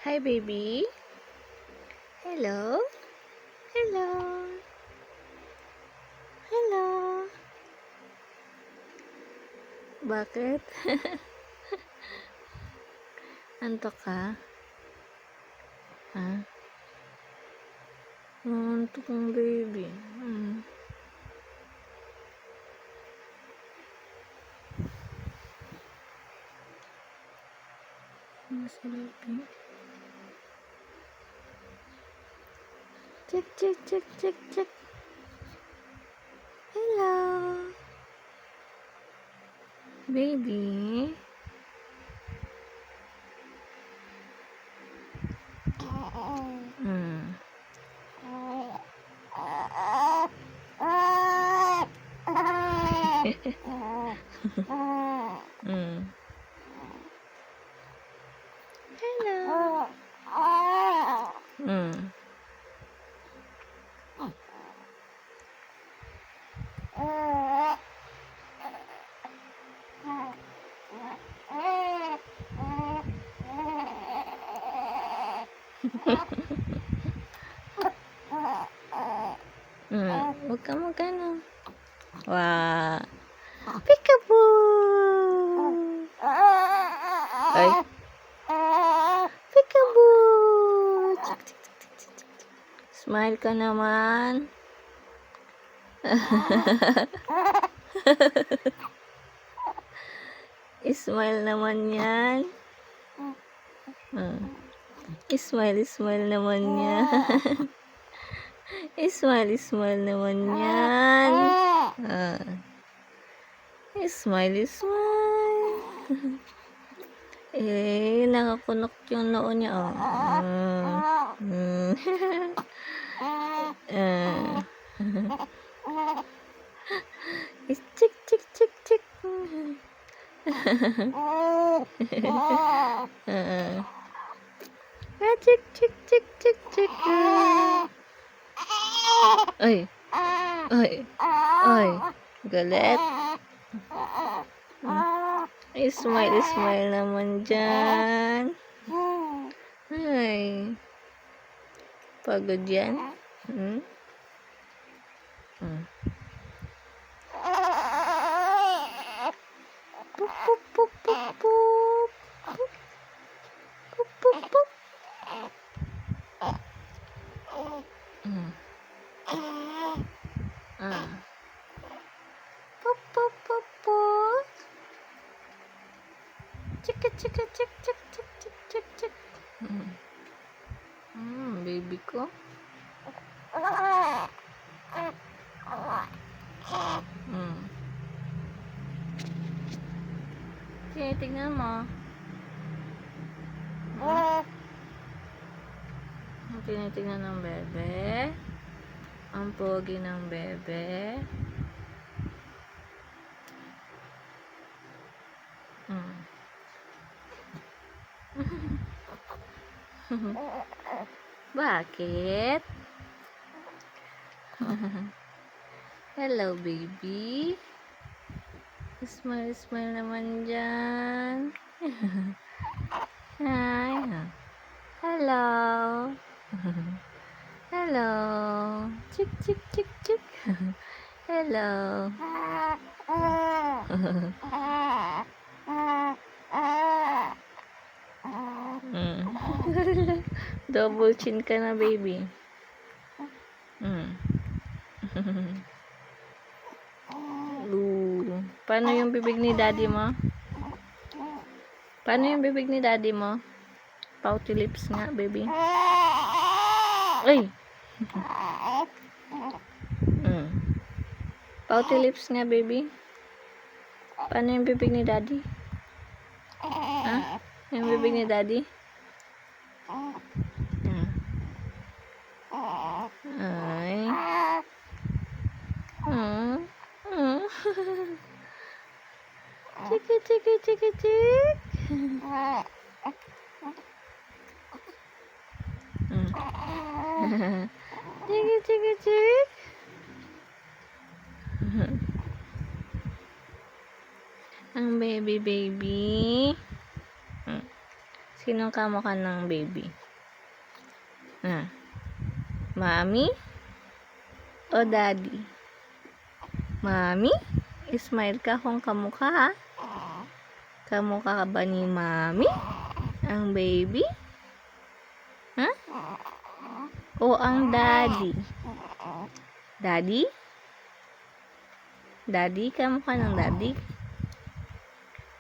Hi, baby. Hello. Hello. Hello. Bakit? Antok ka? Ha? Antok ang baby. Si baby. Check, check, check, check, check. Hello. Baby. Mm. Mm. Hello. Mm. Huwag ka magano. Wow. Peekaboo. Ay. Peekaboo. Chik, chik, chik, chik, chik, chik. Smile ka naman. Smile naman yan. Smile, smile naman yan. Smile, smile naman yan. Smile, smile. Nakakunok yung noo niya. Chik, chik, chik, chik. Chik, chik, chik, chik, chik. Ay. Ay. Ay. Galit. Smile, smile naman dyan. Ay. Pagod yan? Pup, pup, pup, pup, pup. Pup, pup, pup. Pup, pup, pup, pup. Chika, chika, chik, chik, chik, chik, chik, chik. Baby ko. Tingnan mo. Tinitingnan ng bebe. Ang pogi ng bebe. Bakit? Hello, baby. Smile, smile naman dyan. Hi. Hello. Hello. Chik, chik, chik, chik. Hello. Double chin ka na, baby. Paano yung bibig ni daddy mo? Paano yung bibig ni daddy mo? Pouty lips nga, baby. Ay! Pouty lips nga, baby. Paano yung bibig ni daddy? Ha? Yung bibig ni daddy? Ay. Chiki, chiki, chiki, chik. Chiki, chiki, chik. Ang baby, baby. Sinong kamukha ng baby? Mommy o daddy? Mommy? Smile ka kung kamukha, ha? Kamukha ka ba ni mommy? Ang baby? Ha? O ang daddy? Daddy? Daddy? Kamukha ng daddy?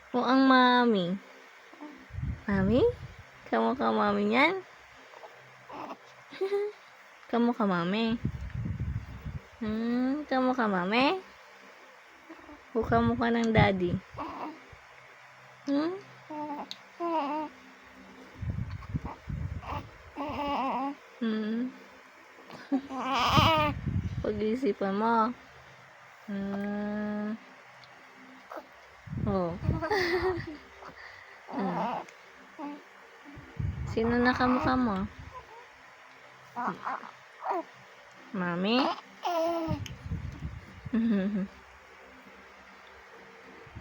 O ang mommy? Mommy? Kamukha mommy niyan? Kamukha mami? Kamukha mami? O kamukha ng daddy? Pag-iisipan mo. Oh. Sino na kamukha mo? Mami?